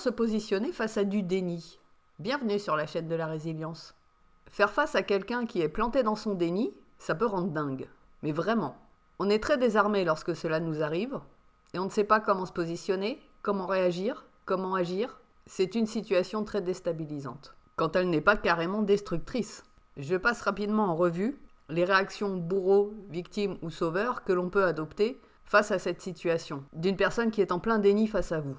se positionner face à du déni? Bienvenue sur la chaîne de la résilience. Faire face à quelqu'un qui est planté dans son déni, ça peut rendre dingue. Mais vraiment. On est très désarmé lorsque cela nous arrive, et on ne sait pas comment se positionner, comment réagir, comment agir. C'est une situation très déstabilisante, quand elle n'est pas carrément destructrice. Je passe rapidement en revue les réactions bourreau, victime ou sauveur que l'on peut adopter face à cette situation, d'une personne qui est en plein déni face à vous.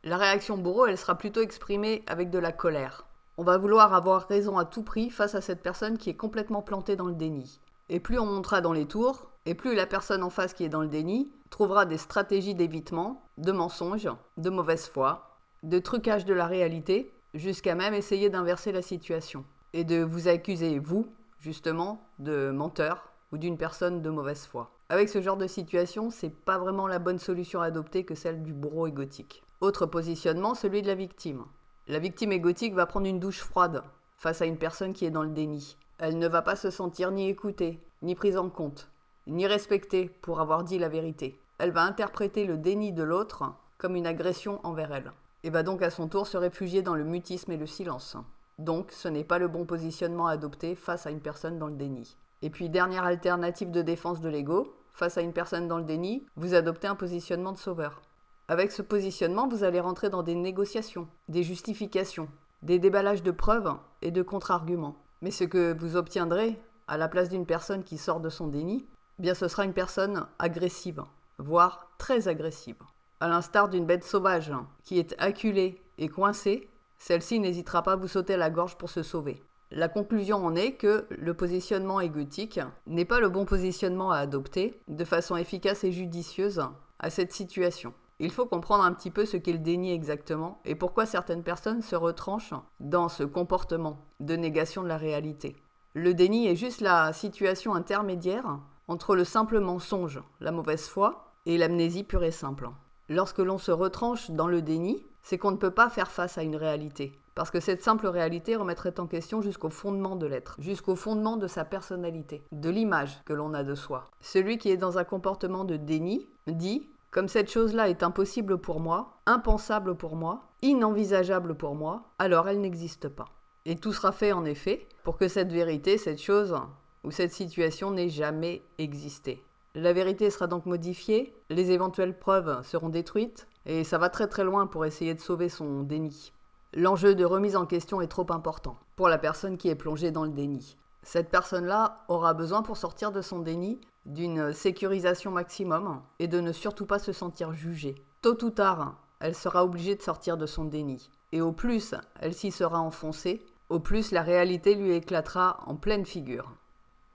La réaction bourreau, elle sera plutôt exprimée avec de la colère. On va vouloir avoir raison à tout prix face à cette personne qui est complètement plantée dans le déni. Et plus on montera dans les tours, et plus la personne en face qui est dans le déni trouvera des stratégies d'évitement, de mensonges, de mauvaise foi, de trucage de la réalité, jusqu'à même essayer d'inverser la situation. Et de vous accuser, vous, justement, de menteur ou d'une personne de mauvaise foi. Avec ce genre de situation, c'est pas vraiment la bonne solution à adopter que celle du bourreau égotique. Autre positionnement, celui de la victime. La victime égotique va prendre une douche froide face à une personne qui est dans le déni. Elle ne va pas se sentir ni écoutée, ni prise en compte, ni respectée pour avoir dit la vérité. Elle va interpréter le déni de l'autre comme une agression envers elle. Et va donc à son tour se réfugier dans le mutisme et le silence. Donc, ce n'est pas le bon positionnement à adopter face à une personne dans le déni. Et puis, dernière alternative de défense de l'ego, face à une personne dans le déni, vous adoptez un positionnement de sauveur. Avec ce positionnement, vous allez rentrer dans des négociations, des justifications, des déballages de preuves et de contre-arguments. Mais ce que vous obtiendrez à la place d'une personne qui sort de son déni, eh bien ce sera une personne agressive, voire très agressive. À l'instar d'une bête sauvage qui est acculée et coincée, celle-ci n'hésitera pas à vous sauter à la gorge pour se sauver. La conclusion en est que le positionnement égotique n'est pas le bon positionnement à adopter de façon efficace et judicieuse à cette situation. Il faut comprendre un petit peu ce qu'est le déni exactement et pourquoi certaines personnes se retranchent dans ce comportement de négation de la réalité. Le déni est juste la situation intermédiaire entre le simple mensonge, la mauvaise foi, et l'amnésie pure et simple. Lorsque l'on se retranche dans le déni, c'est qu'on ne peut pas faire face à une réalité. Parce que cette simple réalité remettrait en question jusqu'au fondement de l'être, jusqu'au fondement de sa personnalité, de l'image que l'on a de soi. Celui qui est dans un comportement de déni dit « Comme cette chose-là est impossible pour moi, impensable pour moi, inenvisageable pour moi, alors elle n'existe pas. » Et tout sera fait en effet pour que cette vérité, cette chose ou cette situation n'ait jamais existé. La vérité sera donc modifiée, les éventuelles preuves seront détruites, et ça va très très loin pour essayer de sauver son déni. L'enjeu de remise en question est trop important pour la personne qui est plongée dans le déni. Cette personne-là aura besoin pour sortir de son déni d'une sécurisation maximum et de ne surtout pas se sentir jugée. Tôt ou tard, elle sera obligée de sortir de son déni. Et au plus elle s'y sera enfoncée, au plus la réalité lui éclatera en pleine figure.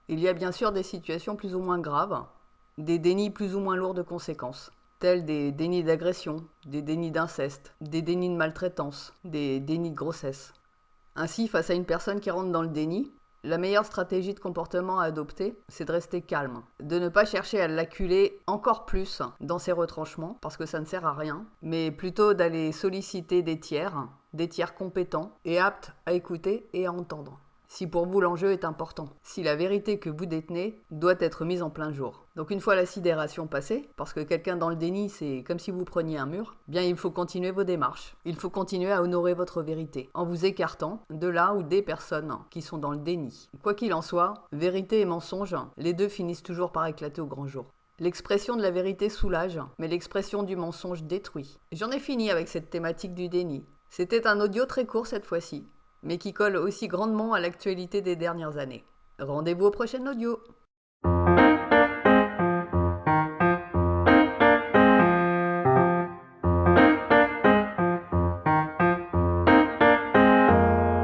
Il y a bien sûr des situations plus ou moins graves, des dénis plus ou moins lourds de conséquences, tels des dénis d'agression, des dénis d'inceste, des dénis de maltraitance, des dénis de grossesse. Ainsi, face à une personne qui rentre dans le déni, la meilleure stratégie de comportement à adopter, c'est de rester calme, de ne pas chercher à l'acculer encore plus dans ses retranchements, parce que ça ne sert à rien, mais plutôt d'aller solliciter des tiers compétents et aptes à écouter et à entendre. Si pour vous l'enjeu est important, si la vérité que vous détenez doit être mise en plein jour. Donc une fois la sidération passée, parce que quelqu'un dans le déni c'est comme si vous preniez un mur, bien il faut continuer vos démarches. Il faut continuer à honorer votre vérité, en vous écartant de là ou des personnes qui sont dans le déni. Quoi qu'il en soit, vérité et mensonge, les deux finissent toujours par éclater au grand jour. L'expression de la vérité soulage, mais l'expression du mensonge détruit. J'en ai fini avec cette thématique du déni. C'était un audio très court cette fois-ci, mais qui colle aussi grandement à l'actualité des dernières années. Rendez-vous au prochain audio.